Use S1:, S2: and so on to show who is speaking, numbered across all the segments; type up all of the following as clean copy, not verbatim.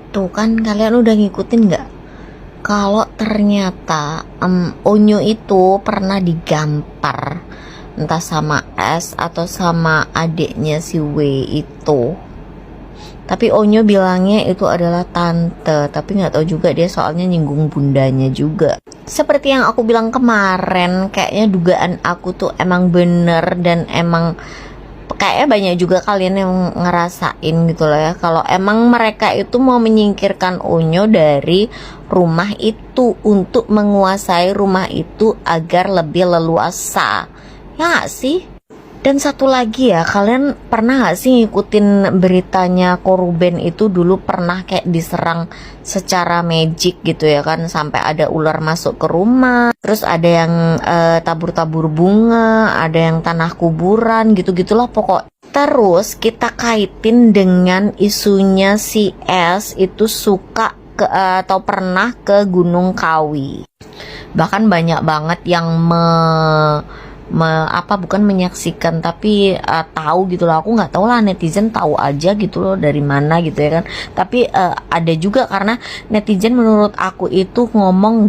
S1: Tuh kan kalian udah ngikutin nggak? Kalau ternyata Onyo itu pernah digampar entah sama S atau sama adiknya si W itu. Tapi Onyo bilangnya itu adalah tante, tapi nggak tahu juga dia soalnya nyinggung bundanya juga. Seperti yang aku bilang kemarin, kayaknya dugaan aku tuh emang bener dan emang kayaknya banyak juga kalian yang ngerasain gitu loh ya, kalau emang mereka itu mau menyingkirkan Onyo dari rumah itu untuk menguasai rumah itu agar lebih leluasa, ya gak sih? Dan satu lagi ya, kalian pernah gak sih ngikutin beritanya Koruben itu dulu pernah kayak diserang secara magic gitu ya kan, sampai ada ular masuk ke rumah, terus ada yang tabur-tabur bunga, ada yang tanah kuburan gitu-gitulah pokok. Terus kita kaitin dengan isunya si S itu suka ke, atau pernah ke Gunung Kawi. Bahkan banyak banget yang bukan menyaksikan tapi tahu gitu loh. Aku nggak tahu lah, netizen tahu aja gitu loh dari mana gitu ya kan. Tapi ada juga karena netizen menurut aku itu ngomong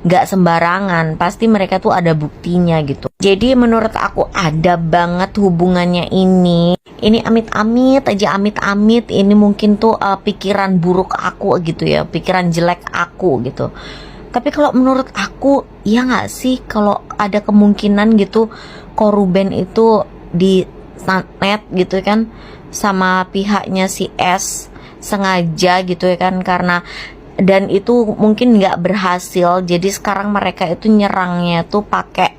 S1: nggak sembarangan, pasti mereka tuh ada buktinya gitu. Jadi menurut aku ada banget hubungannya ini amit-amit aja, amit-amit ini mungkin tuh pikiran buruk aku gitu ya, pikiran jelek aku gitu. Tapi kalau menurut aku, ya nggak sih kalau ada kemungkinan gitu Koruben itu di net gitu kan sama pihaknya si S sengaja gitu ya kan, karena dan itu mungkin nggak berhasil, jadi sekarang mereka itu nyerangnya tuh pakai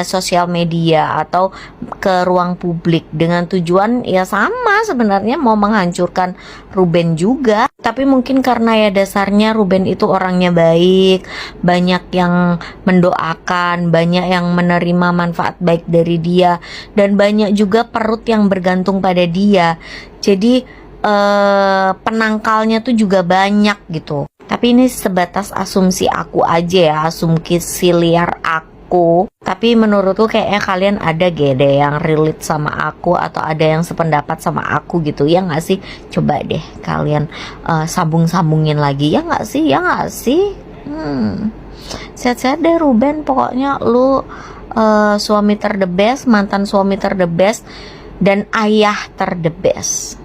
S1: sosial media atau ke ruang publik dengan tujuan ya sama sebenarnya, mau menghancurkan Ruben juga. Tapi mungkin karena ya dasarnya Ruben itu orangnya baik, banyak yang mendoakan, banyak yang menerima manfaat baik dari dia, dan banyak juga perut yang bergantung pada dia. Jadi penangkalnya tuh juga banyak gitu. Tapi ini sebatas asumsi aku aja ya, asumsi liar aku. Tapi menurutku kayaknya kalian ada gede yang relate sama aku atau ada yang sependapat sama aku gitu, ya nggak sih? Coba deh kalian sambung-sambungin lagi, ya nggak sih? Ya nggak sih? Sehat-sehat deh Ruben, pokoknya lu suami ter the best, mantan suami ter the best, dan ayah ter the best.